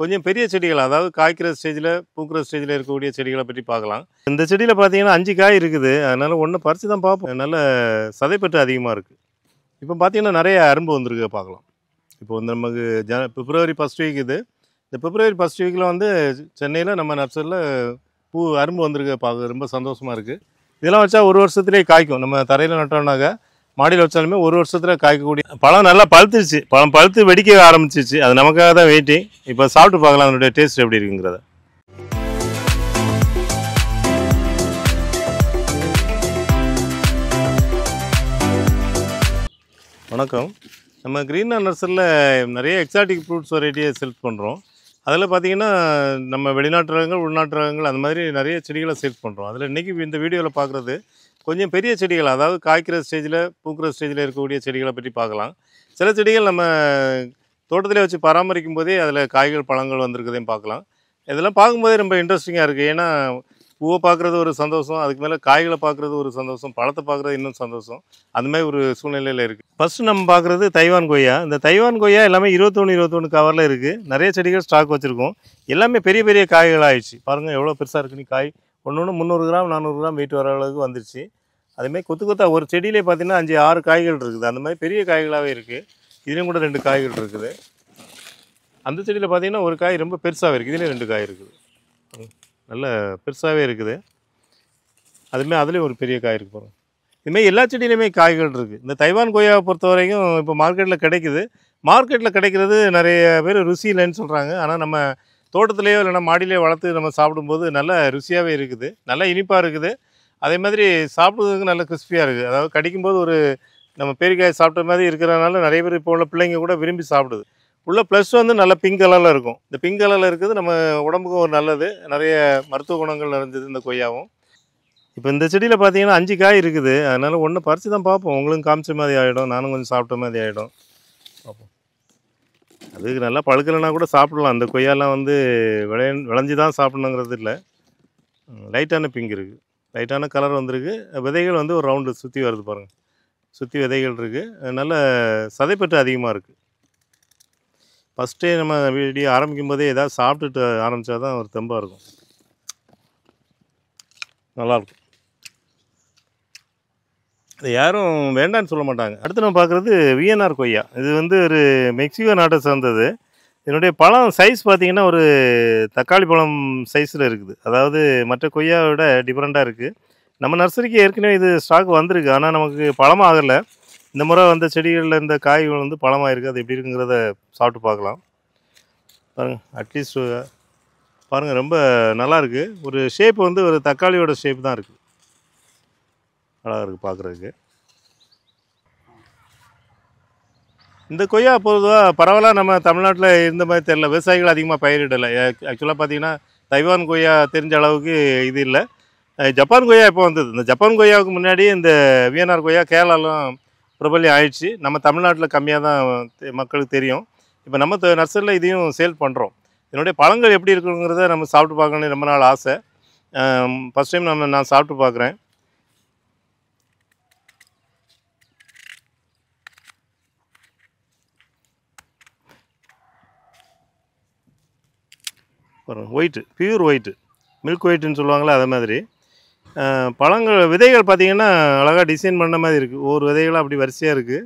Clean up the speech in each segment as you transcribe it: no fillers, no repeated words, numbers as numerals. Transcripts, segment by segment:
கொஞ்சம் பெரிய செடிகள், அதாவது காய்க்கிற ஸ்டேஜில் பூக்கிற ஸ்டேஜில் இருக்கக்கூடிய செடிகளை பற்றி பார்க்கலாம். இந்த செடியில் பார்த்தீங்கன்னா 5 காய் இருக்குது. அதனால் ஒன்று பறித்து தான் பார்ப்போம். நல்ல சதைப்பற்று அதிகமாக இருக்குது. இப்போ பார்த்தீங்கன்னா நிறைய அரும்பு வந்திருக்கு பார்க்கலாம். இப்போ வந்து நமக்கு பிப்ரவரி ஃபர்ஸ்ட் வீக் இது. இந்த பிப்ரவரி ஃபர்ஸ்ட் வீக்கில் வந்து சென்னையில் நம்ம நர்சரியில் அரும்பு வந்திருக்கு பார்க்க ரொம்ப சந்தோஷமாக இருக்குது. இதெல்லாம் வச்சா ஒரு வருஷத்துலேயே காய்க்கும். நம்ம தரையில் நட்டோம்னாக்க மாடியில் வச்சாலுமே ஒரு வருஷத்தில் காய்க்கக்கூடிய பழம் நல்லா பழுத்துருச்சு. பழம் பழுத்து வெடிக்க ஆரம்பிச்சிச்சு. அது நமக்காக தான் வெயிட்டிங். இப்போ சாப்பிட்டு பார்க்கலாம் அதனுடைய டேஸ்ட் எப்படி இருக்குங்கிறத. வணக்கம். நம்ம கிரீன் நர்சரியில் நிறைய எக்ஸாட்டிக் ஃப்ரூட்ஸ் வெரைட்டியை செலக்ட் பண்ணுறோம். அதில் பார்த்தீங்கன்னா நம்ம வெளிநாட்டு ரகங்கள், உள்நாட்டு ரகங்கள் அந்த மாதிரி நிறைய செடிகளை செலக்ட் பண்ணுறோம். அதில் இன்றைக்கி இந்த வீடியோவில் பார்க்குறது கொஞ்சம் பெரிய செடிகள், அதாவது காய்க்கிற ஸ்டேஜில் பூக்கிற ஸ்டேஜில் இருக்கக்கூடிய செடிகளை பற்றி பார்க்கலாம். சில செடிகள் நம்ம தோட்டத்திலே வச்சு பராமரிக்கும் போதே அதில் காய்கள் பழங்கள் வந்திருக்கதையும் பார்க்கலாம். இதெல்லாம் பார்க்கும்போதே ரொம்ப இன்ட்ரெஸ்டிங்காக இருக்குது. ஏன்னா பூவை பார்க்குறது ஒரு சந்தோஷம், அதுக்கு மேலே காய்களை பார்க்குறது ஒரு சந்தோஷம், பழத்தை பார்க்குறது இன்னும் சந்தோஷம். அதுமாதிரி ஒரு சூழ்நிலையில் இருக்குது. ஃபஸ்ட்டு நம்ம பார்க்குறது தைவான் கொய்யா. இந்த தைவான் கொய்யா எல்லாமே 21 கவரில் இருக்குது. நிறைய செடிகள் ஸ்டாக் வச்சுருக்கோம். எல்லாமே பெரிய பெரிய காய்கள் ஆயிடுச்சு. பாருங்கள் எவ்வளோ பெருசாக இருக்குன்னு. காய் ஒன்று 300 கிராம் 400 கிராம் வெயிட் வர அளவுக்கு வந்துருச்சு. அதுமாதிரி கொத்தா ஒரு செடியிலே பார்த்தீங்கன்னா 5-6 காய்கள் இருக்குது. அந்த மாதிரி பெரிய காய்களாகவே இருக்குது. இதுலேயும் கூட 2 காய்கள் இருக்குது. அந்த செடியில் பார்த்தீங்கன்னா ஒரு காய் ரொம்ப பெருசாகவே இருக்குது. இதுலேயும் 2 காய் இருக்குது. நல்ல பெருசாகவே இருக்குது. அதுமாதிரி அதுலேயும் ஒரு பெரிய காய் இருக்குது பாருங்கள். இதுமாதிரி எல்லா செடியிலையுமே காய்கள் இருக்குது. இந்த தைவான் கொய்யாவை பொறுத்த வரைக்கும் இப்போ மார்க்கெட்டில் கிடைக்குது. மார்க்கெட்டில் கிடைக்கிறது நிறைய பேர் ருசி இல்லைன்னு சொல்கிறாங்க. ஆனால் நம்ம தோட்டத்திலேயோ இல்லைன்னா மாடியிலேயோ வளர்த்து நம்ம சாப்பிடும்போது நல்ல ருசியாகவே இருக்குது. நல்லா இனிப்பாக இருக்குது. அதே மாதிரி சாப்பிட்றதுக்கு நல்ல கிறிஸ்பியாக இருக்குது. அதாவது கடிக்கும்போது ஒரு நம்ம பேரிக்காய் சாப்பிட்ட மாதிரி இருக்கிறதுனால நிறைய பேர் இப்போ உள்ள பிள்ளைங்க கூட விரும்பி சாப்பிடுது. உள்ள ப்ளஸ் வந்து நல்ல பிங்க் கலரில் இருக்கும். இந்த பிங்க் கலரில் இருக்குது நம்ம உடம்புக்கும் ஒரு நல்லது. நிறைய மருத்துவ குணங்கள் நிறைஞ்சது இந்த கொய்யாவும். இப்போ இந்த செடியில் பார்த்தீங்கன்னா 5 காய் இருக்குது. அதனால் ஒன்று பறித்து தான் பார்ப்போம். உங்களுக்கும் காமிச்ச மாதிரி ஆகிடும், நானும் கொஞ்சம் சாப்பிட்ட மாதிரி ஆகிடும். பார்ப்போம். அதுக்கு நல்லா பழுக்கலைன்னா கூட சாப்பிடலாம். அந்த கொய்யாலாம் வந்து விளைஞ்சி தான் சாப்பிடணுங்கிறது இல்லை. லைட்டான பிங்க் இருக்குது, லைட்டான கலர் வந்திருக்கு. விதைகள் வந்து ஒரு ரவுண்டு சுற்றி வருது பாருங்கள். சுற்றி விதைகள் இருக்குது. நல்ல சதைப்பற்று அதிகமாக இருக்குது. ஃபஸ்ட்டே நம்ம வீடியோ ஆரம்பிக்கும் போதே ஏதாவது சாப்பிட்டுட்டு ஆரம்பித்தா தான் ஒரு தெம்பாக இருக்கும். நல்லாயிருக்கும். அது யாரும் வேண்டான்னு சொல்ல மாட்டாங்க. அடுத்து நம்ம பார்க்குறது விஎன்ஆர் கொய்யா. இது வந்து ஒரு மெக்சிகோ நாட்டை சேர்ந்தது. இதனுடைய பழம் சைஸ் பார்த்திங்கன்னா ஒரு தக்காளி பழம் சைஸில் இருக்குது. அதாவது மற்ற கொய்யாவை விட டிஃப்ரெண்ட்டாக இருக்குது. நம்ம நர்சரிக்கு ஏற்கனவே இது ஸ்டாக் வந்திருக்கு. ஆனால் நமக்கு பழமாகலை. இந்த முறை வந்த செடிகளில் இந்த காய்கள் வந்து பழமாயிருக்கு. அது எப்படி இருக்குங்கிறத சாப்பிட்டு பார்க்கலாம். பாருங்கள், அட்லீஸ்ட் பாருங்கள் ரொம்ப நல்லாயிருக்கு. ஒரு ஷேப் வந்து ஒரு தக்காளியோட ஷேப் தான் இருக்குது. அழகாக இருக்குது பார்க்குறதுக்கு. இந்த கொய்யா பொதுவாக பரவலாக நம்ம தமிழ்நாட்டில் இருந்த மாதிரி தெரியல. விவசாயிகள் அதிகமாக பயிரிடலை. ஆக்சுவலாக பார்த்தீங்கன்னா தைவான் கொய்யா தெரிஞ்ச அளவுக்கு இது இல்லை. ஜப்பான் கொய்யா இப்போ வந்தது. இந்த ஜப்பான் கொய்யாவுக்கு முன்னாடி இந்த விஎன்ஆர் கொய்யா கேரளாலாம் பிரபல்யம் ஆயிடுச்சு. நம்ம தமிழ்நாட்டில் கம்மியாக தான் மக்களுக்கு தெரியும். இப்போ நம்ம நர்சரியில் இதையும் சேல் பண்ணுறோம். இதனுடைய பழங்கள் எப்படி இருக்குங்கிறத நம்ம சாப்பிட்டு பார்க்கணுன்னு ரொம்ப நாள் ஆசை. ஃபஸ்ட் டைம் நான் சாப்பிட்டு பார்க்குறேன். ஒயிட்டு, பியூர் ஒயிட்டு, மில்க் ஒயிட்டுன்னு சொல்லுவாங்களே அதே மாதிரி. பழங்கள் விதைகள் பார்த்திங்கன்னா அழகாக டிசைன் பண்ண மாதிரி இருக்குது. ஒவ்வொரு விதைகளும் அப்படி வரிசையாக இருக்குது.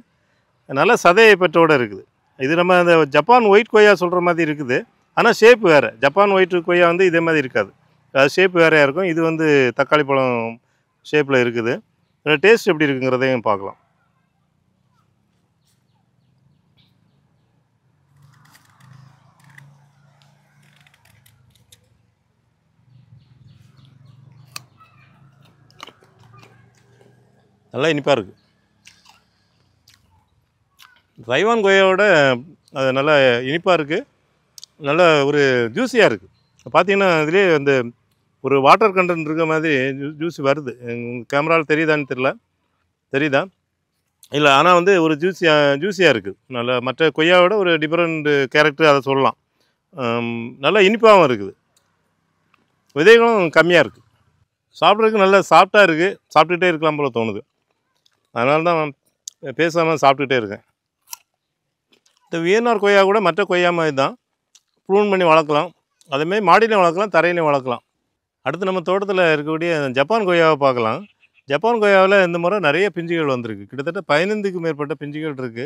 நல்ல சதையை பெற்றோடு இருக்குது. இது நம்ம அந்த ஜப்பான் ஒயிட் கொய்யா சொல்கிற மாதிரி இருக்குது. ஆனால் ஷேப் வேறு. ஜப்பான் ஒயிட் கொய்யா வந்து இதே மாதிரி இருக்காது. அது ஷேப் வேறையாக இருக்கும். இது வந்து தக்காளி பழம் ஷேப்பில் இருக்குது. இதோட டேஸ்ட் எப்படி இருக்குங்கிறதையும் பார்க்கலாம். நல்லா இனிப்பாக இருக்குது. தைவான் கொய்யாவோட அது நல்லா இனிப்பாக இருக்குது. நல்ல ஒரு ஜூஸியாக இருக்குது. பார்த்தீங்கன்னா இதுலேயே அந்த ஒரு வாட்டர் கண்டென்ட் இருக்க மாதிரி ஜூஸ் வருது. கேமராவில் தெரியுதான்னு தெரியல. தெரியுதா? இல்லை, ஆனால் வந்து ஒரு ஜூஸியாக இருக்குது. நல்லா மற்ற கொய்யாவோட ஒரு டிஃப்ரெண்ட் கேரக்டர் அதை சொல்லலாம். நல்லா இனிப்பாகவும் இருக்குது. விதைகளும் கம்மியாக இருக்குது. சாப்பிட்றதுக்கு நல்லா சாஃப்டாக இருக்குது. சாப்பிட்டுக்கிட்டே இருக்கலாம் போல் தோணுது. அதனால தான் பேசாமல் சாப்பிட்டுக்கிட்டே இருக்கேன். இந்த விஎன்ஆர் கொய்யா கூட மற்ற கொய்யா மாதிரி தான். ப்ரூன் பண்ணி வளர்க்கலாம். அதேமாதிரி மாடியிலையும் வளர்க்கலாம், தரையிலையும் வளர்க்கலாம். அடுத்து நம்ம தோட்டத்தில் இருக்கக்கூடிய ஜப்பான் கொய்யாவை பார்க்கலாம். ஜப்பான் கொய்யாவில் இந்த முறை நிறைய பிஞ்சுகள் வந்திருக்கு. கிட்டத்தட்ட 15க்கும் மேற்பட்ட பிஞ்சுகள் இருக்குது.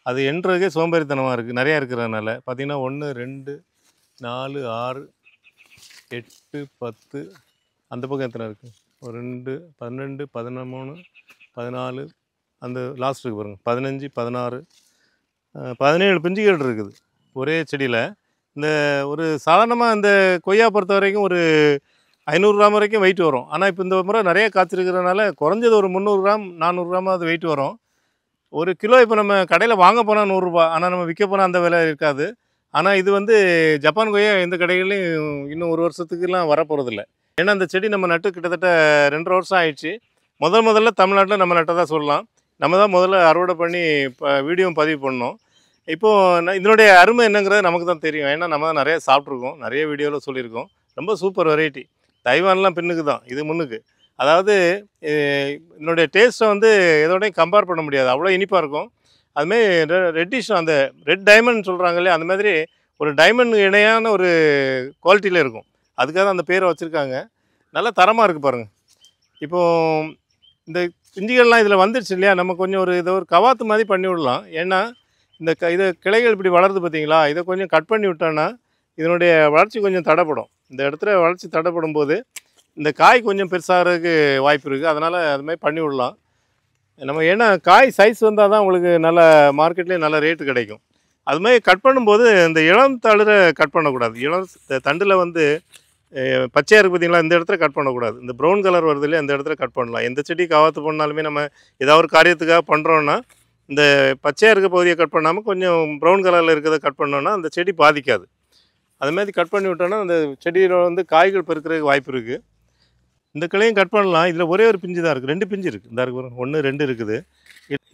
அது எண்ணுறதுக்கே சோம்பேறித்தனமாக இருக்குது, நிறையா இருக்கிறதுனால. பார்த்திங்கன்னா 1, 2, 4, 6, 8, 10, அந்த பக்கம் எத்தனை இருக்குது? ஒரு 2, 12, 13, 14, அந்த லாஸ்ட் இருக்குது பாருங்கள், 15, 16, 17 பிஞ்சுகள் இருக்குது ஒரே செடியில். இந்த ஒரு சாதாரணமாக இந்த கொய்யா பொறுத்த வரைக்கும் ஒரு 500 கிராம் வரைக்கும் வெயிட் வரும். ஆனால் இப்போ இந்த முறை நிறைய காய்ச்சிருக்கிறதுனால குறைஞ்சது ஒரு 300 கிராம் 400 கிராமாவது வெயிட் வரும். ஒரு கிலோ இப்போ நம்ம கடையில் வாங்க போனால் 100 ரூபா, ஆனால் நம்ம விற்க போனால் அந்த விலை இருக்காது. ஆனால் இது வந்து ஜப்பான் கொய்யா எந்த கடைகள்லையும் இன்னும் 1 வருஷத்துக்குலாம் வரப்போகிறதில்ல. ஏன்னா இந்த செடி நம்ம நட்டு கிட்டத்தட்ட 2.5 வருஷம் ஆயிடுச்சு. முதல்ல தமிழ்நாட்டில் நம்ம நட்டதாக சொல்லலாம். நம்ம தான் முதல்ல அறுவடை பண்ணி வீடியோவும் பதிவு பண்ணோம். இப்போது இதனுடைய அருமை என்னங்கிறது நமக்கு தான் தெரியும். ஏன்னா நம்ம தான் நிறைய சாப்பிட்ருக்கோம், நிறைய வீடியோவில் சொல்லியிருக்கோம். ரொம்ப சூப்பர் வெரைட்டி. தைவான்லாம் பின்னுக்கு தான், இது முன்னுக்கு. அதாவது இதனுடைய டேஸ்ட்டை வந்து எதோடையும் கம்பேர் பண்ண முடியாது, அவ்வளோ இனிப்பாக இருக்கும். அதுமாரி ரெட்டிஷ், அந்த ரெட் டைமண்ட் சொல்கிறாங்க இல்லையா, அந்த மாதிரி ஒரு டைமண்ட் இணையான ஒரு குவாலிட்டியில் இருக்கும். அதுக்காக தான் அந்த பேரை வச்சுருக்காங்க. நல்லா தரமாக இருக்குது பாருங்கள். இப்போது இந்த பிஞ்சுகள்லாம் இதில் வந்துடுச்சு இல்லையா, நம்ம கொஞ்சம் இதை ஒரு கவாத்து மாதிரி பண்ணி விடலாம். ஏன்னா இந்த இதை கிளைகள் இப்படி வளருது பார்த்தீங்களா, இதை கொஞ்சம் கட் பண்ணி விட்டோன்னா இதனுடைய வளர்ச்சி கொஞ்சம் தடைப்படும். இந்த இடத்துல வளர்ச்சி தடைப்படும் போது இந்த காய் கொஞ்சம் பெருசாகிறதுக்கு வாய்ப்பு இருக்குது. அதனால் அதுமாதிரி பண்ணி விடலாம் நம்ம. ஏன்னா காய் சைஸ் வந்தால் தான் உங்களுக்கு நல்ல மார்க்கெட்லேயே நல்ல ரேட்டு கிடைக்கும். அதுமாதிரி கட் பண்ணும்போது இந்த இளம் தளிரை கட் பண்ணக்கூடாது. இளம் தண்டில் வந்து பச்சையாக இருக்குது பார்த்தீங்களா, இந்த இடத்துல கட் பண்ணக்கூடாது. இந்த ப்ரௌன் கலர் வருது இல்லையா, அந்த இடத்துல கட் பண்ணலாம். எந்த செடி காவாத்து பண்ணாலுமே நம்ம ஏதாவது ஒரு காரியத்துக்காக பண்ணுறோன்னா இந்த பச்சையாக இருக்க பகுதியை கட் பண்ணாமல் கொஞ்சம் ப்ரௌன் கலரில் இருக்கிறத கட் பண்ணோன்னா அந்த செடி பாதிக்காது. அதுமாதிரி கட் பண்ணி விட்டோன்னா அந்த செடியில் வந்து காய்கள் பெருக்கிறதுக்கு வாய்ப்பு இருக்குது. இந்த கிளையும் கட் பண்ணலாம். இதில் ஒரே ஒரு பிஞ்சு தான் இருக்குது, 2 பிஞ்சு இருக்குது. இந்த இருக்கு 1, 2 இருக்குது.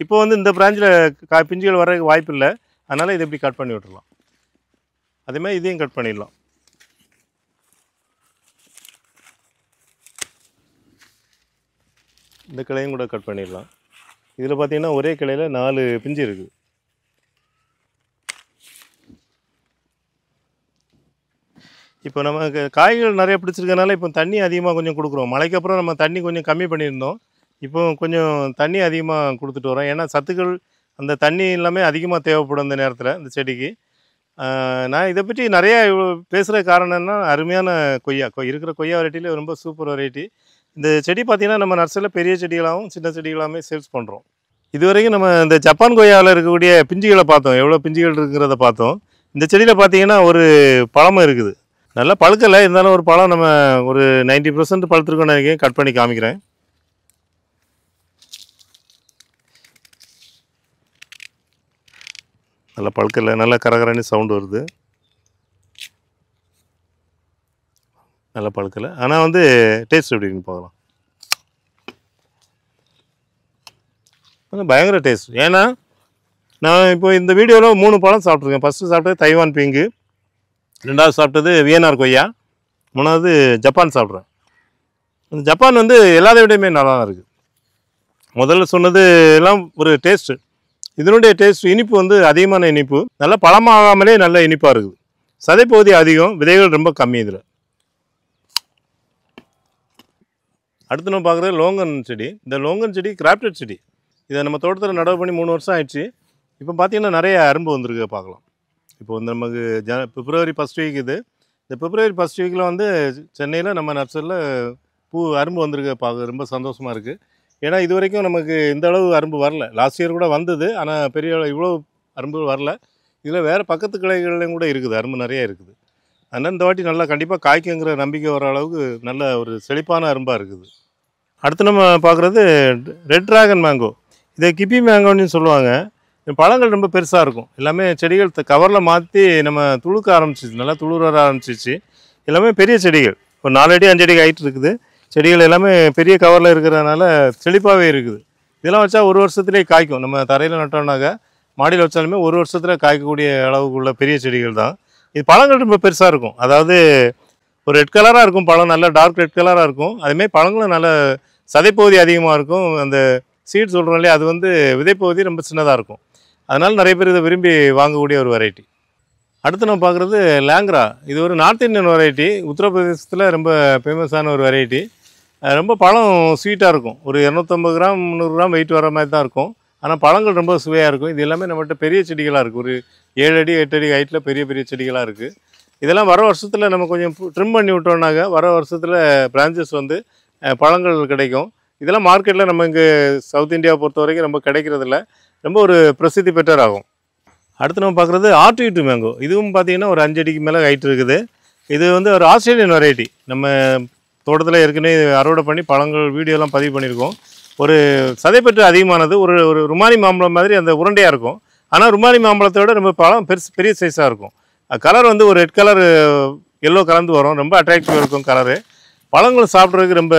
இப்போ வந்து இந்த பிராஞ்சில் பிஞ்சுகள் வர்றதுக்கு வாய்ப்பு இல்லை. அதனால் இதை இப்படி கட் பண்ணி விட்டுடலாம். அதேமாதிரி இதையும் கட் பண்ணிடலாம். இந்த கிளையும் கூட கட் பண்ணிடலாம். இதில் பார்த்தீங்கன்னா ஒரே கிளையில் 4 பிஞ்சு இருக்குது. இப்போ நமக்கு காய்கள் நிறைய பிடிச்சிருக்கனால இப்போ தண்ணி அதிகமாக கொஞ்சம் கொடுக்குறோம். மழைக்கு அப்புறம் நம்ம தண்ணி கொஞ்சம் கம்மி பண்ணியிருந்தோம். இப்போ கொஞ்சம் தண்ணி அதிகமாக கொடுத்துட்டு வரோம். ஏன்னா சத்துக்கள் அந்த தண்ணி எல்லாமே அதிகமாக தேவைப்படும் இந்த நேரத்தில் இந்த செடிக்கு. நான் இதை பற்றி நிறையா பேசுகிற காரணம் என்ன, அருமையான கொய்யா இருக்கிற கொய்யா வெரைட்டியில் ரொம்ப சூப்பர் வெரைட்டி. இந்த செடி பார்த்திங்கன்னா நம்ம நர்சரியில் பெரிய செடிகளாகவும் சின்ன செடிகளாகவே சேல்ஸ் பண்ணுறோம். இது வரைக்கும் நம்ம இந்த ஜப்பான் கொய்யாவில் இருக்கக்கூடிய பிஞ்சுகளை பார்த்தோம், எவ்வளோ பிஞ்சுகள் இருக்கிறத பார்த்தோம். இந்த செடியில் பார்த்திங்கன்னா ஒரு பழமும் இருக்குது. நல்லா பழுக்கலை, இருந்தாலும் ஒரு பழம் நம்ம ஒரு 90% பழுத்துருக்கோன்னு நினைக்கிறேன். கட் பண்ணி காமிக்கிறேன். நல்லா பழுக்கலை, நல்லா கரகரன்னு சவுண்டு வருது. நல்லா பழுக்கலை, ஆனால் வந்து டேஸ்ட் எப்படின்னு பார்க்கலாம். பயங்கர டேஸ்ட். ஏன்னா நான் இப்போ இந்த வீடியோவில் 3 பழம் சாப்பிட்ருக்கேன். ஃபஸ்ட்டு சாப்பிட்டது தைவான் பிங்கு, 2வது சாப்பிட்டது வியன்னார் கொய்யா, 3வது ஜப்பான் சாப்பிட்றேன். இந்த ஜப்பான் வந்து எல்லாத்த விடையுமே நல்லா தான் இருக்குது. முதல்ல சொன்னது எல்லாம் ஒரு டேஸ்ட்டு. இதனுடைய டேஸ்ட் இனிப்பு வந்து அதிகமான இனிப்பு, நல்லா பழமாகாமலே நல்ல இனிப்பாக இருக்குது. சதைப்பகுதி அதிகம், விதைகள் ரொம்ப கம்மி இதில். அடுத்து நம்ம பார்க்குறது லோங்கன் செடி. இந்த லோங்கன் செடி கிராப்டட் செடி. இதை நம்ம தோட்டத்தில் நடவு பண்ணி 3 வருஷம் ஆயிடுச்சு. இப்போ பார்த்திங்கன்னா நிறைய அரும்பு வந்திருக்கு, பார்க்கலாம். இப்போ வந்து நமக்கு பிப்ரவரி 1st வீக் இது. இந்த பிப்ரவரி 1st வீக்கில் வந்து சென்னையில் நம்ம நர்சரியில் அரும்பு வந்திருக்கு, பார்க்க ரொம்ப சந்தோஷமாக இருக்குது. ஏன்னா இது வரைக்கும் நமக்கு இந்த அளவு அரும்பு வரல. லாஸ்ட் இயர் கூட வந்தது, ஆனால் பெரிய இவ்வளோ அரும்பு வரல. இதில் வேறு பக்கத்து கிளைகள்லையும் கூட இருக்குது, அரும்பு நிறையா இருக்குது. அதனால் இந்த வாட்டி நல்லா கண்டிப்பாக காய்க்குங்கிற நம்பிக்கை வர அளவுக்கு நல்ல ஒரு செழிப்பான அரும்பாக இருக்குது. அடுத்து நம்ம பார்க்குறது ரெட் ட்ராகன் மேங்கோ. இதை கிப்பி மேங்கோன்னு சொல்லுவாங்க. பழங்கள் ரொம்ப பெருசாக இருக்கும். எல்லாமே செடிகள் கவரில் மாற்றி நம்ம துளுக்க ஆரம்பிச்சிச்சு, நல்லா துளுர ஆரம்பிச்சிச்சு. எல்லாமே பெரிய செடிகள், ஒரு 4 அடி 5 அடி ஹைட் இருக்குது. செடிகள் எல்லாமே பெரிய கவரில் இருக்கிறதுனால செழிப்பாகவே இருக்குது. இதெல்லாம் வச்சா 1 வருஷத்துலேயே காய்க்கும். நம்ம தரையில் நட்டோம்னாக்க மாடியில் வச்சாலுமே 1 வருஷத்தில் காய்க்கக்கூடிய அளவுக்கு உள்ள பெரிய செடிகள் தான். இது பழங்கள் ரொம்ப பெருசாக இருக்கும். அதாவது ஒரு ரெட் கலராக இருக்கும் பழம், நல்லா டார்க் ரெட் கலராக இருக்கும். அதுமாதிரி பழங்களும் நல்ல சதைப்பகுதி அதிகமாக இருக்கும். அந்த சீட் சொல்கிறோம் இல்லையா, அது வந்து விதைப்பகுதி ரொம்ப சின்னதாக இருக்கும். அதனால் நிறைய பேர் இதை விரும்பி வாங்கக்கூடிய ஒரு வெரைட்டி. அடுத்து நம்ம பார்க்குறது லேங்க்ரா. இது ஒரு நார்த் இந்தியன் வெரைட்டி. உத்தரப்பிரதேசத்தில் ரொம்ப ஃபேமஸான ஒரு வெரைட்டி. ரொம்ப பழம் ஸ்வீட்டாக இருக்கும். ஒரு 250 கிராம் 300 கிராம் வெயிட் வர மாதிரி தான் இருக்கும். ஆனால் பழங்கள் ரொம்ப சுவையாக இருக்கும். இது எல்லாமே நம்மகிட்ட பெரிய செடிகளாக இருக்குது. ஒரு 7 அடி 8 அடி ஹைட்டில் பெரிய பெரிய செடிகளாக இருக்குது. இதெல்லாம் வர வருஷத்தில் நம்ம கொஞ்சம் ட்ரிம் பண்ணி விட்டோம்னாக்க வர வருஷத்தில் பிரான்ச்சஸ் வந்து பழங்கள் கிடைக்கும். இதெல்லாம் மார்க்கெட்டில் நம்ம இங்கே சவுத் இந்தியாவை பொறுத்த வரைக்கும் ரொம்ப கிடைக்கிறதில்ல. ரொம்ப ஒரு பிரசித்தி பெற்றராகும். அடுத்து நம்ம பார்க்குறது ஆர்டியூட் மேங்கோ. இதுவும் பார்த்திங்கன்னா ஒரு 5 அடிக்கு மேலே ஹைட் இருக்குது. இது வந்து ஒரு ஆஸ்திரேலியன் வெரைட்டி. நம்ம தோட்டத்தில் ஏற்கனவே அறுவடை பண்ணி பழங்கள் வீடியோலாம் பதிவு பண்ணியிருக்கோம். ஒரு சதைப்பற்று அதிகமானது. ஒரு ஒரு ருமானி மாம்பழம் மாதிரி அந்த உருண்டையாக இருக்கும். ஆனால் ருமானி மாம்பழத்தை விட ரொம்ப பழம் பெரிய சைஸாக இருக்கும். கலர் வந்து ஒரு ரெட் கலர் எல்லோ கலந்து வரும். ரொம்ப அட்ராக்டிவாக இருக்கும் கலரு. பழங்கள் சாப்பிட்றதுக்கு ரொம்ப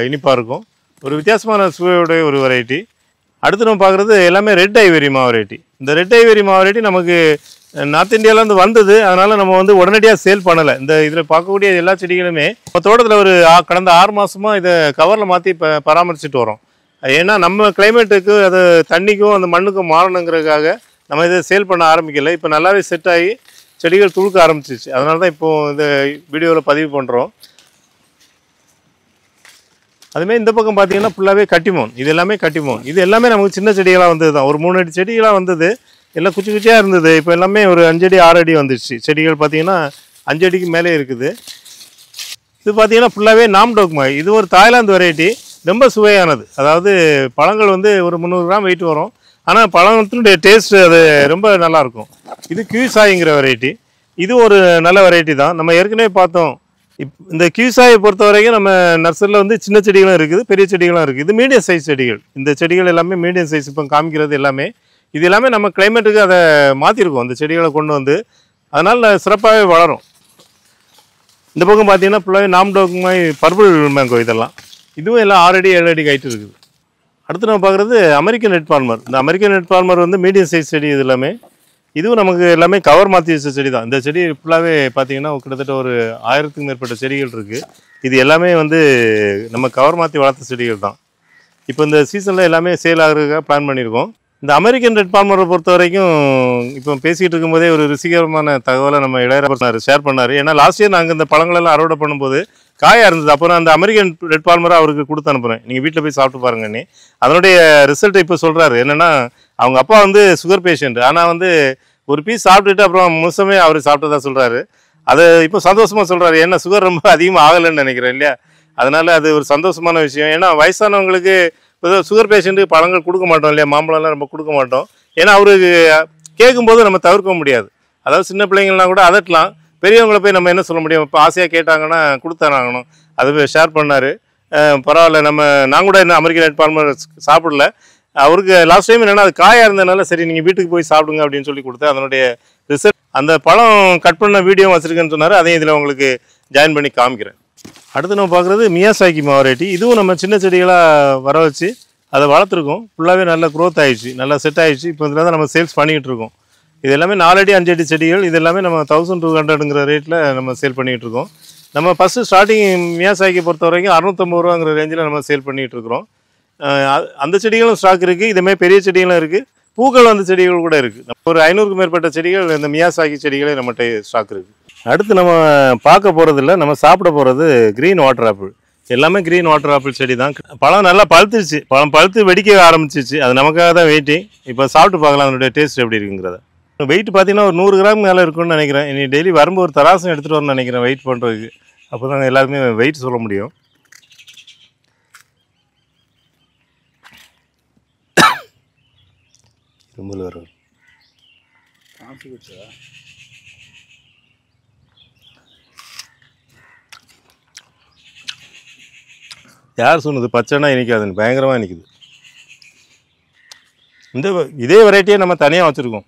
இனிப்பாக இருக்கும். ஒரு வித்தியாசமான சுவையுடைய ஒரு வெரைட்டி. அடுத்து நம்ம பார்க்குறது எல்லாமே ரெட் ஐவரி மா வெரைட்டி. இந்த ரெட் ஐவரி மா வெரைட்டி நமக்கு நார்த் இந்தியாவிலேருந்து வந்தது. அதனால் நம்ம வந்து உடனடியாக சேல் பண்ணலை. இந்த இதில் பார்க்கக்கூடிய எல்லா செடிகளுமே நம்ம தோட்டத்தில் ஒரு கடந்த 6 மாதமாக இதை கவரில் மாற்றி பராமரிச்சுட்டு வரோம். ஏன்னா நம்ம கிளைமேட்டுக்கு அது தண்ணிக்கும் அந்த மண்ணுக்கும் மாறணுங்கிறதுக்காக நம்ம இதை சேல் பண்ண ஆரம்பிக்கலை. இப்போ நல்லாவே செட் ஆகி செடிகள் துளுக்க ஆரம்பிச்சிச்சு. அதனால தான் இப்போது இந்த வீடியோவில் பதிவு பண்ணுறோம். அதுமாதிரி இந்த பக்கம் பார்த்தீங்கன்னா ஃபுல்லாகவே கட்டிமோன். இது எல்லாமே கட்டிமோன். இது எல்லாமே நமக்கு சின்ன செடிகளாக வந்தது தான். ஒரு 3 அடி செடிகளாக வந்தது. எல்லாம் குச்சி குச்சியாக இருந்தது. இப்போ எல்லாமே ஒரு 5 அடி 6 அடி வந்துடுச்சு. செடிகள் பார்த்தீங்கன்னா 5 அடிக்கு மேலே இருக்குது. இது பார்த்தீங்கன்னா ஃபுல்லாகவே நாம்டோக்மா. இது ஒரு தாய்லாந்து வெரைட்டி. ரொம்ப சுவையானது. அதாவது பழங்கள் வந்து ஒரு 300 கிராம் வெயிட் வரும். ஆனால் பழத்தினுடைய டேஸ்ட்டு அது ரொம்ப நல்லாயிருக்கும். இது கியூசாய்ங்கிற வெரைட்டி. இது ஒரு நல்ல வெரைட்டி தான். நம்ம ஏற்கனவே பார்த்தோம். இந்த கியூசாயை பொறுத்த வரைக்கும் நம்ம நர்சரியில் வந்து சின்ன செடிகளும் இருக்குது, பெரிய செடிகளும் இருக்குது. இது மீடியம் சைஸ் செடிகள். இந்த செடிகள் எல்லாமே மீடியம் சைஸ். இப்போ காமிக்கிறது எல்லாமே இது எல்லாமே நம்ம கிளைமேட்டுக்கு அதை மாற்றிருக்கோம். அந்த செடிகளை கொண்டு வந்து அதனால் சிறப்பாகவே வளரும். இந்த பக்கம் பார்த்தீங்கன்னா ஃபுல்லாகவே நாம்டோக்மாய் பர்பிள் மேங்கோ. இதெல்லாம் இதுவும் எல்லாம் 6 அடி 7 அடி ஹைட் இருக்குது. அடுத்து நம்ம பார்க்குறது அமெரிக்கன் ரெட் பால்மர். இந்த அமெரிக்கன் ரெட் பால்மர் வந்து மீடியம் சைஸ் செடி. இது எல்லாமே இதுவும் நமக்கு எல்லாமே கவர் மாற்றி வச்ச செடி தான். இந்த செடி ஃபுல்லாகவே பார்த்தீங்கன்னா கிட்டத்தட்ட ஒரு 1000க்கும் மேற்பட்ட செடிகள் இருக்குது. இது எல்லாமே வந்து நம்ம கவர் மாற்றி வளர்த்த செடிகள் தான். இப்போ இந்த சீசனில் எல்லாமே சேல் ஆகிறதுக்காக பிளான் பண்ணியிருக்கோம். இந்த அமெரிக்கன் ரெட் பால்மரை பொறுத்த வரைக்கும் இப்போ பேசிகிட்டு இருக்கும்போதே ஒரு ருசிகரமான தகவலை நம்ம இளையராஜா ஷேர் பண்ணார். ஏன்னா லாஸ்ட் இயர் நாங்கள் இந்த பழங்களெல்லாம் அறுவடை பண்ணும்போது காயாக இருந்தது. அப்போ நான் அந்த அமெரிக்கன் ரெட் பால்மரை அவருக்கு கொடுத்து அனுப்புகிறேன். நீங்கள் வீட்டில் போய் சாப்பிட்டு பாருங்கன்னு. அதனுடைய ரிசல்ட்டை இப்போ சொல்கிறாரு. என்னென்னா அவங்க அப்பா வந்து சுகர் பேஷண்ட். ஆனால் வந்து ஒரு பீஸ் சாப்பிட்டுட்டு அப்புறம் முழுசமே அவர் சாப்பிட்டதா சொல்கிறாரு. அதை இப்போ சந்தோஷமாக சொல்கிறாரு. ஏன்னா சுகர் ரொம்ப அதிகமாக ஆகலைன்னு நினைக்கிறேன் இல்லையா. அதனால் அது ஒரு சந்தோஷமான விஷயம். ஏன்னா வயசானவங்களுக்கு இப்போ சுகர் பேஷண்ட்டுக்கு பழங்கள் கொடுக்க மாட்டோம் இல்லையா. மாம்பழம்லாம் நம்ம கொடுக்க மாட்டோம். ஏன்னா அவருக்கு கேட்கும்போது நம்ம தவிர்க்க முடியாது. அதாவது சின்ன பிள்ளைங்கள்லாம் கூட அதட்டலாம். பெரியவங்களை போய் நம்ம என்ன சொல்ல முடியும். இப்போ ஆசையாக கேட்டாங்கன்னா கொடுத்தானாகணும். அதை ஷேர் பண்ணார். பரவாயில்ல. நான் கூட இன்னும் அமெரிக்கன் ரெட் பால்மர் சாப்பிடல. அவருக்கு லாஸ்ட் டைம் என்னென்னா அது காயாக இருந்ததுனால சரி நீங்கள் வீட்டுக்கு போய் சாப்பிடுங்க அப்படின்னு சொல்லி கொடுத்தேன். அதனுடைய ரிசல்ட் அந்த பழம் கட் பண்ண வீடியோ வச்சுருக்கேன்னு சொன்னார். அதையும் இதில் உங்களுக்கு ஜாயின் பண்ணி காமிக்கிறேன். அடுத்து நம்ம பார்க்குறது மியாசாக்கி மா வெரைட்டி. இதுவும் நம்ம சின்ன செடிகளாக வர வச்சு அதை வளர்த்துருக்கோம். ஃபுல்லாகவே நல்லா க்ரோத் ஆகிடுச்சு, நல்லா செட் ஆகிடுச்சு. இப்போ இதில் தான் நம்ம சேல்ஸ் பண்ணிக்கிட்டு இருக்கோம். இது எல்லாமே 4 அடி 5 அடி செடிகள். இது எல்லாமே நம்ம 1200ங்கிற ரேட்டில் நம்ம சேல் பண்ணிகிட்டு இருக்கோம். நம்ம ஃபஸ்ட்டு ஸ்டார்டிங் மியாசாக்கி பொறுத்த வரைக்கும் 650 ரூபாங்கிற ரேஞ்சில் நம்ம சேல் பண்ணிகிட்டு இருக்கிறோம். அந்த செடிகளும் ஸ்டாக் இருக்குது. இதேமாதிரி பெரிய செடிகளும் இருக்குது. பூக்கள் அந்த செடிகள் கூட இருக்குது. ஒரு 500க்கும் மேற்பட்ட செடிகள் இந்த மியாசாக்கி செடிகளே நம்மகிட்ட ஸ்டாக் இருக்குது. அடுத்து நம்ம பார்க்க போகிறதில்ல, நம்ம சாப்பிட போகிறது க்ரீன் வாட்டர் ஆப்பிள். எல்லாமே க்ரீன் வாட்டர் ஆப்பிள் செடி தான். பழம் நல்லா பழுத்துருச்சு. பழம் பழுத்து வெடிக்க ஆரம்பிச்சிச்சு. அது நமக்காக தான் வெயிட்டிங். இப்போ சாப்பிட்டு பார்க்கலாம் அதனுடைய டேஸ்ட் எப்படி இருக்குங்கிறத. வெயிட் பார்த்தீங்கன்னா ஒரு 100 கிராம் மேலே இருக்குன்னு நினைக்கிறேன். இனி டெய்லி வரும்போது ஒரு தராசம் எடுத்துகிட்டு வரணும்னு நினைக்கிறேன் வெயிட் பண்ணுறதுக்கு. அப்போ தான் எல்லாருமே வெயிட் சொல்ல முடியும். ரொம்ப வரும். யார் சொன்னது பச்சைன்னா இனிக்காதுன்னு? பயங்கரமாக இனிக்குது. இதே வெரைட்டியை நம்ம தனியாக வச்சுருக்கோம்.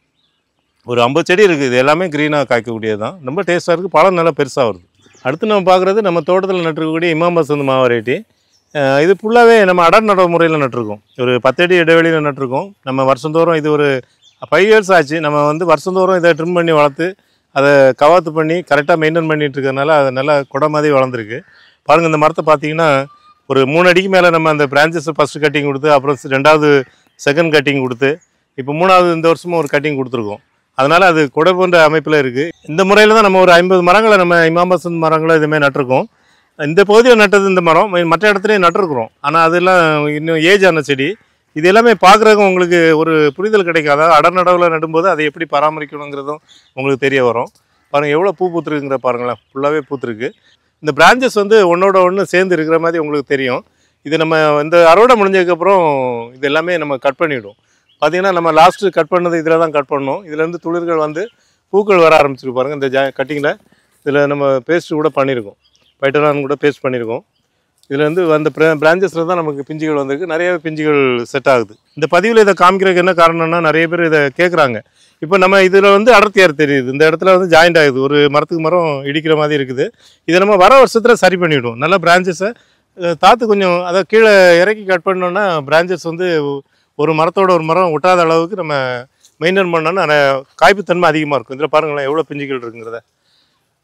ஒரு 50 செடி இருக்குது. இது எல்லாமே க்ரீனாக காய்க்கக்கூடியது தான். ரொம்ப டேஸ்ட்டாக இருக்குது. பழம் நல்லா பெருசாக வருது. அடுத்து நம்ம பார்க்குறது நம்ம தோட்டத்தில் நட்டுருக்கக்கூடிய இமாம் பசந்த் மா வெரைட்டி. இது ஃபுல்லாகவே நம்ம அடர் நடவு முறையில் நட்டுருக்கோம். ஒரு 10 அடி இடைவெளியில் நட்டுருக்கோம். நம்ம வருஷந்தோறும் இது ஒரு 5 இயர்ஸ் ஆச்சு. நம்ம வந்து வருஷந்தோறும் இதை ட்ரிம் பண்ணி வளர்த்து அதை கவாத்து பண்ணி கரெக்டாக மெயின்டைன் பண்ணிகிட்டு இருக்கிறதுனால அது நல்லா கொடை மாதிரி வளர்ந்துருக்கு. பாருங்கள், இந்த மரத்தை பார்த்தீங்கன்னா ஒரு 3 அடிக்கு மேலே நம்ம அந்த பிரான்ச்சஸை ஃபஸ்ட்டு கட்டிங் கொடுத்து அப்புறம் 2வது செகண்ட் கட்டிங் கொடுத்து இப்போ 3வது இந்த வருஷமும் ஒரு கட்டிங் கொடுத்துருக்கோம். அதனால் அது குடை போன்ற அமைப்பில் இருக்குது. இந்த முறையில் தான் நம்ம ஒரு 50 மரங்களை நம்ம இமாம் பசந்த் மரங்களை இதுமாதிரி நட்டிருக்கோம். இந்த பகுதியில் நட்டது இந்த மரம் மற்ற இடத்துலையும் நட்டிருக்கிறோம். ஆனால் அதெல்லாம் இன்னும் ஏஜ் ஆன செடி. இது எல்லாமே பார்க்குறதுக்கு உங்களுக்கு ஒரு புரிதல் கிடைக்கும். அதாவது அடர்நடவில் நடும்போது அதை எப்படி பராமரிக்கணுங்கிறதும் உங்களுக்கு தெரிய வரும். பாருங்கள் எவ்வளோ பூ பூத்துருக்குங்கிற பாருங்களேன், ஃபுல்லாகவே பூத்துருக்கு. இந்த பிரான்ச்சஸ் வந்து ஒன்றோட ஒன்று சேர்ந்து இருக்கிற மாதிரி உங்களுக்கு தெரியும். இது நம்ம இந்த அறுவடை முடிஞ்சதுக்கப்புறம் இது எல்லாமே நம்ம கட் பண்ணிவிடும். பார்த்திங்கன்னா நம்ம லாஸ்ட்டு கட் பண்ணது இதில் தான் கட் பண்ணோம். இதுலேருந்து துளிர்கள் வந்து பூக்கள் வர ஆரம்பிச்சிருக்கு பாருங்கள். இந்த கட்டிங்கில் இதில் நம்ம பேஸ்ட்டு கூட பண்ணியிருக்கோம், பைட்டரான் கூட பேஸ்ட் பண்ணியிருக்கோம். இதில் வந்து அந்த பிரான்ச்சஸில் தான் நமக்கு பிஞ்சுகள் வந்திருக்கு. நிறைய பிஞ்சுகள் செட் ஆகுது. இந்த பதிவில் இதை காமிக்கிறதுக்கு என்ன காரணம்னா, நிறைய பேர் இதை கேட்குறாங்க. இப்போ நம்ம இதில் வந்து அடர்த்தியார் தெரியுது, இந்த இடத்துல வந்து ஜாயிண்ட் ஆகுது, ஒரு மரத்துக்கு மரம் இடிக்கிற மாதிரி இருக்குது. இதை நம்ம வர வருஷத்தில் சரி பண்ணிவிடுவோம். நல்லா பிரான்ச்சஸை தாத்து கொஞ்சம் அதை கீழே இறக்கி கட் பண்ணோன்னா பிரான்ச்சஸ் வந்து ஒரு மரத்தோட ஒரு மரம் ஒட்டாத அளவுக்கு நம்ம மெயின்டைன் பண்ணோன்னா காய்ப்புத்தன்மை அதிகமாக இருக்கும். இதில் பாருங்களேன் எவ்வளோ பிஞ்சுகள் இருக்குங்கிறத.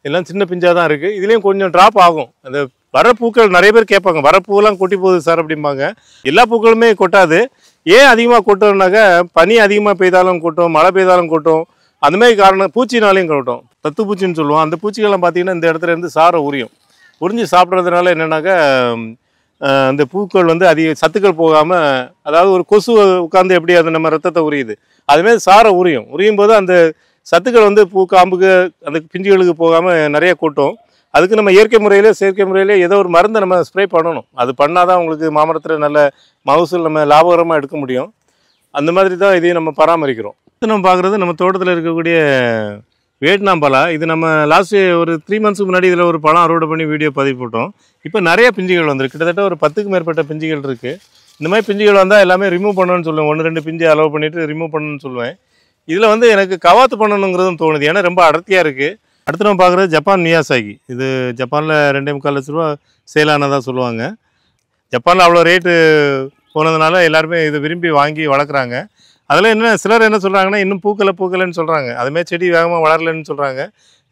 எல்லாம் சின்ன பிஞ்சாக தான் இருக்குது. இதுலேயும் கொஞ்சம் ட்ராப் ஆகும். அந்த வர பூக்கள் நிறைய பேர் கேட்பாங்க, வர பூவெல்லாம் கொட்டி போகுது சார் அப்படிம்பாங்க. எல்லா பூக்களுமே கொட்டாது. ஏன் அதிகமாக கொட்டோம்னாக்கா, பனி அதிகமாக பெய்தாலும் கொட்டும், மழை பெய்தாலும் கொட்டும். அந்தமாதிரி காரணம் பூச்சினாலையும் கொட்டும். தத்து பூச்சின்னு சொல்லுவோம். அந்த பூச்சிகள்லாம் பார்த்திங்கன்னா இந்த இடத்துல இருந்து சாரை உறிஞ்சி சாப்பிட்றதுனால என்னென்னாக்கா, அந்த பூக்கள் வந்து அதிக சத்துக்கள் போகாமல், அதாவது ஒரு கொசு உட்காந்து எப்படி அது நம்ம ரத்தத்தை உரியுது, அதுமாதிரி சாரை உரியும் போது அந்த சத்துக்கள் வந்து பூ காம்புக்கு அந்த பிஞ்சுகளுக்கு போகாமல் நிறைய கொட்டும். அதுக்கு நம்ம இயற்கை முறையிலே செயற்கை முறையிலே ஏதோ ஒரு மருந்தை நம்ம ஸ்ப்ரே பண்ணணும். அது பண்ணால் தான் உங்களுக்கு மாமரத்தில் நல்ல மகசூல் நம்ம லாபகரமாக எடுக்க முடியும். அந்த மாதிரி தான் இதையும் நம்ம பராமரிக்கிறோம். இது நம்ம பார்க்குறது நம்ம தோட்டத்தில் இருக்கக்கூடிய வியட்நாம் பலா. இது நம்ம லாஸ்ட்டு ஒரு 3 மந்த்ஸுக்கு முன்னாடி இதில் ஒரு பழம் அறுவடை பண்ணி வீடியோ பதிவு போட்டோம். இப்போ நிறைய பிஞ்சுகள் வந்துருக்கு. கிட்டத்தட்ட ஒரு 10க்கு மேற்பட்ட பிஞ்சுகள் இருக்குது. இந்த மாதிரி பிஞ்சுகள் வந்தால் எல்லாமே ரிமூவ் பண்ணணும்னு சொல்லுவேன். 1-2 பிஞ்சு அலோவ் பண்ணிவிட்டு ரிமூவ் பண்ணணும்னு சொல்லுவேன். இதில் வந்து எனக்கு கவாத்து பண்ணணுங்கிறதும் தோணுது, ஏன்னா ரொம்ப அடர்த்தியாக இருக்குது. அடுத்து நம்ம பார்க்குறது ஜப்பான் மியாசாகி. இது ஜப்பானில் 2.25 லட்ச ரூபா சேல் ஆனதாக சொல்லுவாங்க. ஜப்பானில் அவ்வளோ ரேட்டு போனதுனால எல்லாருமே இதை விரும்பி வாங்கி வளர்க்குறாங்க. அதில் என்ன சிலர் என்ன சொல்கிறாங்கன்னா, இன்னும் பூக்கலைன்னு சொல்கிறாங்க. அதுமாதிரி செடி வேகமாக வளரலன்னு சொல்கிறாங்க.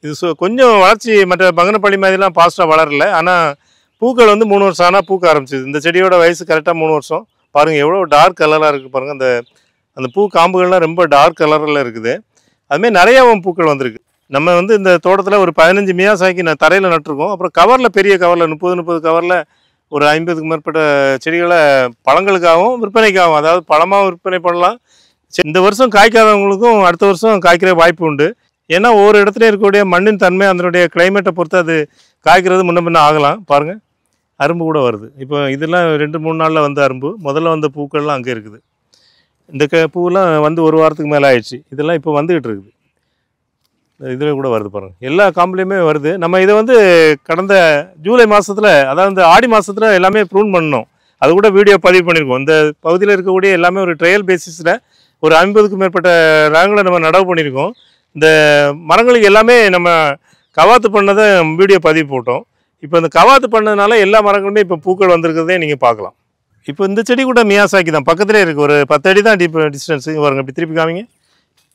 இது கொஞ்சம் வளர்ச்சி மற்ற பங்கனப்பள்ளி மாதிரிலாம் ஃபாஸ்ட்டாக வளரல. ஆனால் பூக்கள் வந்து 3 வருஷம் ஆனால் பூக்க ஆரம்பிச்சிது. இந்த செடியோட வயசு கரெக்டாக 3 வருஷம். பாருங்கள் எவ்வளோ டார்க் கலராக இருக்குது பாருங்கள். அந்த பூ காம்புகள்லாம் ரொம்ப டார்க் கலரில் இருக்குது. அதுமாதிரி நிறையாவும் பூக்கள் வந்திருக்கு. நம்ம வந்து இந்த தோட்டத்தில் ஒரு 15 மியாசாக்கி தரையில் நட்டிருக்கோம். அப்புறம் கவரில், பெரிய கவரில் 30 கவரில் ஒரு 50க்கு மேற்பட்ட செடிகளை பழங்களுக்காகவும் விற்பனைக்காகவும், அதாவது பழமாகவும் விற்பனை பண்ணலாம். இந்த வருஷம் காய்க்காதவங்களுக்கும் அடுத்த வருஷம் காய்க்கிற வாய்ப்பு உண்டு. ஏன்னா ஒவ்வொரு இடத்துலையும் இருக்கக்கூடிய மண்ணின் தன்மை, அதனுடைய கிளைமேட்டை பொறுத்து அது காய்க்கிறது முன்ன ஆகலாம். பாருங்கள் அரும்பு கூட வருது. இப்போ இதெல்லாம் 2-3 நாளில் வந்த அரும்பு. முதல்ல வந்த பூக்கள்லாம் அங்கே இருக்குது. இந்த பூவெல்லாம் வந்து 1 வாரத்துக்கு மேலே ஆயிடுச்சு. இதெல்லாம் இப்போ வந்துக்கிட்டு இருக்குது. இதில் கூட வருது பாருங்கள், எல்லா காம்புலேயுமே வருது. நம்ம இதை வந்து கடந்த ஜூலை மாதத்தில், அதாவது ஆடி மாதத்தில் எல்லாமே ப்ரூன் பண்ணோம். அது கூட வீடியோ பதிவு பண்ணியிருக்கோம். இந்த பகுதியில் இருக்கக்கூடிய எல்லாமே ஒரு ட்ரையல் பேசிஸில் ஒரு 50க்கு மேற்பட்ட ரகங்களை நம்ம நடவு பண்ணியிருக்கோம். இந்த மரங்களுக்கு எல்லாமே நம்ம கவாத்து பண்ணதை வீடியோ பதிவு போட்டோம். இப்போ இந்த கவாத்து பண்ணதுனால எல்லா மரங்களுமே இப்போ பூக்கள் வந்திருக்கிறதே நீங்கள் பார்க்கலாம். இப்போ இந்த செடி கூட மியாசாக்கி தான், பக்கத்துலேயே இருக்குது. ஒரு 10 அடி தான் டிஸ்டன்ஸு. பாருங்கள், இப்படி திருப்பி காமிங்க.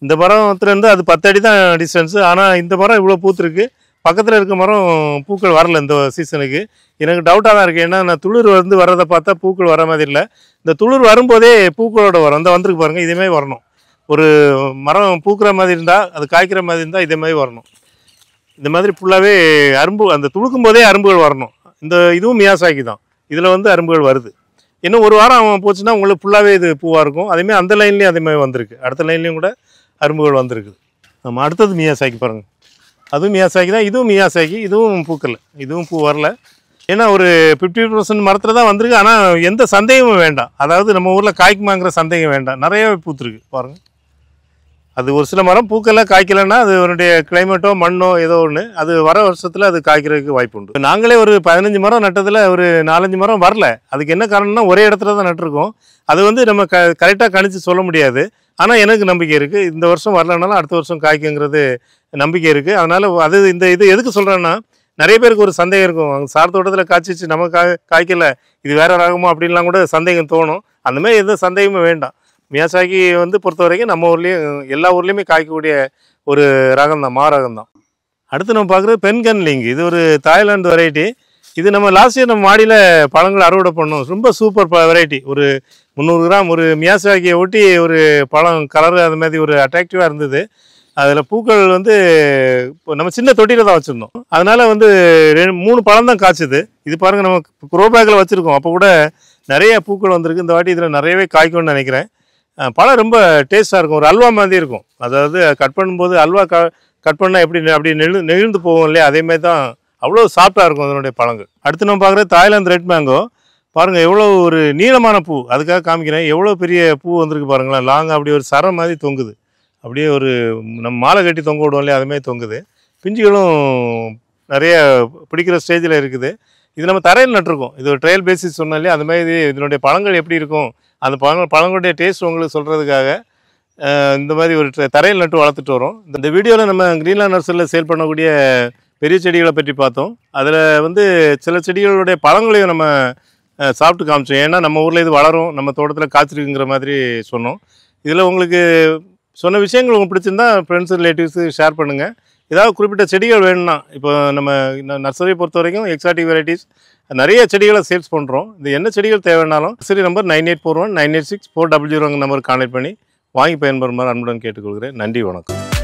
இந்த மரத்துலேருந்து அது 10 அடி தான் டிஸ்டன்ஸு. ஆனால் இந்த மரம் இவ்வளோ பூத்துருக்கு. பக்கத்தில் இருக்க மரம் பூக்கள் வரல இந்த சீசனுக்கு. எனக்கு டவுட்டாக தான் இருக்குது. ஏன்னா நான் துளிர் வந்து வர்றதை பார்த்தா பூக்கள் வர மாதிரி இல்லை. இந்த துளிர் வரும்போதே பூக்களோட வரும். இந்த வந்துருக்கு பாருங்கள், இதேமாதிரி வரணும். ஒரு மரம் பூக்கிற மாதிரி இருந்தால், அது காய்க்கிற மாதிரி இருந்தால் இதே மாதிரி வரணும். இந்த மாதிரி ஃபுல்லாகவே அரும்பு, அந்த துளுக்கும் போதே அரும்புகள் வரணும். இதுவும் மியாசாக்கி தான். இதில் வந்து அரும்புகள் வருது. இன்னும் 1 வாரம் போச்சுன்னா உங்களுக்கு ஃபுல்லாகவே இது பூவாக இருக்கும். அதேமாதிரி அந்த லைன்லேயும் அதேமாதிரி வந்திருக்கு. அடுத்த லைன்லேயும் கூட அரும்புகள் வந்திருக்குது. நம்ம அடுத்தது மியாசாக்கி பாருங்கள், அதுவும் மியாசாக்கி தான். இதுவும் மியாசாக்கி, இதுவும் பூக்கலை, இதுவும் பூ வரல. ஏன்னா ஒரு 50% மரத்தில் தான் வந்திருக்கு. ஆனால் எந்த சந்தேகமும் வேண்டாம். அதாவது நம்ம ஊரில் காய்க்குமாங்கிற சந்தேகம் வேண்டாம். நிறையவே பூத்துருக்கு பாருங்கள். அது ஒரு சில மரம் பூக்கலை, காய்க்கலைன்னா அது அதனுடைய கிளைமேட்டோ மண்ணோ ஏதோ ஒன்று, அது வர வருஷத்தில் அது காய்க்கிறதுக்கு வாய்ப்பு உண்டு. நாங்களே ஒரு 15 மரம் நட்டதில் ஒரு 4-5 மரம் வரல. அதுக்கு என்ன காரணம்னா, ஒரே இடத்துல தான் நட்டிருக்கோம். அது வந்து நம்ம கரெக்டாக கணிச்சு சொல்ல முடியாது. ஆனால் எனக்கு நம்பிக்கை இருக்குது, இந்த வருஷம் வரலனாலும் அடுத்த வருஷம் காய்க்குங்கிறது நம்பிக்கை இருக்குது. அதனால் இது எதுக்கு சொல்கிறேன்னா, நிறைய பேருக்கு ஒரு சந்தேகம் இருக்கும். சார் தோட்டத்தில் காய்ச்சிச்சு, நம்ம காய்க்கலை, இது வேறு ரகமோ அப்படின்லாம் கூட சந்தேகம் தோணும். அந்தமாதிரி எந்த சந்தேகமும் வேண்டாம். மியாசாக்கி வந்து பொறுத்த வரைக்கும் நம்ம ஊர்லேயும் எல்லா ஊர்லேயுமே காய்க்கக்கூடிய ஒரு ரகம் தான், ரகம் தான். அடுத்து நம்ம பார்க்குறது பென்கன்லிங். இது ஒரு தாய்லாந்து வெரைட்டி. இது நம்ம லாஸ்ட் இயர் நம்ம மாடியில் பழங்கள் அறுவடை பண்ணோம். ரொம்ப சூப்பர் வெரைட்டி. ஒரு 300 கிராம் ஒரு மியாசாக்கியை ஒட்டி ஒரு பழம் கலரு அது மாதிரி ஒரு அட்ராக்டிவாக இருந்தது. அதில் பூக்கள் வந்து இப்போ நம்ம சின்ன தொட்டியில் தான் வச்சுருந்தோம். அதனால் வந்து 3 பழம் தான் காய்ச்சுது. இது பாருங்கள், நம்ம க்ரோ பேக்கில் வச்சுருக்கோம். அப்போ கூட நிறைய பூக்கள் வந்திருக்கு. இந்த வாட்டி இதில் நிறையவே காய்க்கும்னு நினைக்கிறேன். பழம் ரொம்ப டேஸ்ட்டாக இருக்கும். ஒரு அல்வா மாதிரி இருக்கும். அதாவது கட் பண்ணும்போது அல்வா கட் பண்ணால் எப்படி அப்படி நெகிழ்ந்து போகும் இல்லையா, அதேமாதிரி தான் அவ்வளோ சாஃப்டாக இருக்கும் அதனுடைய பழங்கள். அடுத்து நம்ம பார்க்குறது தாய்லாந்து ரெட் மேங்கோ. பாருங்கள் எவ்வளோ ஒரு நீளமான பூ, அதுக்காக காமிக்கிறேன். எவ்வளோ பெரிய பூ வந்திருக்கு பாருங்களேன். லாங் அப்படி ஒரு சரம் மாதிரி தொங்குது. அப்படியே ஒரு நம்ம மாலை கட்டி தொங்க விடுவோம் இல்லையா, அதுமாதிரி தொங்குது. பிஞ்சுகளும் நிறைய பிடிக்கிற ஸ்டேஜில் இருக்குது. இது நம்ம தரையில் நட்டுருக்கோம். இது ஒரு ட்ரையல் பேசிஸ் சொன்னோம் இல்லையா, அதுமாதிரி இதனுடைய பழங்கள் எப்படி இருக்கும், அந்த பழங்களுடைய டேஸ்ட் உங்களுக்கு சொல்கிறதுக்காக இந்த மாதிரி ஒரு தரையில் நட்டு வளர்த்துட்டு வரோம். இந்த வீடியோவில் நம்ம கிரீன்லேண்ட் நர்சரியில் சேல் பண்ணக்கூடிய பெரிய செடிகளை பற்றி பார்த்தோம். அதில் வந்து சில செடிகளுடைய பழங்களையும் நம்ம சாப்பிட்டு காமிச்சோம். ஏன்னா நம்ம ஊரில் இது வளரும், நம்ம தோட்டத்தில் காய்ச்சிருக்குங்கிற மாதிரி சொன்னோம். இதில் உங்களுக்கு சொன்ன விஷயங்கள் உங்களுக்கு பிடிச்சிருந்தா ஃப்ரெண்ட்ஸு ரிலேட்டிவ்ஸு ஷேர் பண்ணுங்கள். ஏதாவது குறிப்பிட்ட செடிகள் வேணும்னா, இப்போ நம்ம நர்சரியை பொறுத்த வரைக்கும் எக்ஸாட்டிக் வெரைட்டிஸ் நிறைய செடிகளை சேல்ஸ் பண்ணுறோம். இது என்ன செடிகள் தேவைன்னாலும் நர்சரி நம்பர் 9841 986 400 நம்பருக்கு கான்டெக்ட் பண்ணி வாங்கி பயன்பெறுமாறு அன்புடன் கேட்டுக்கொள்கிறேன். நன்றி, வணக்கம்.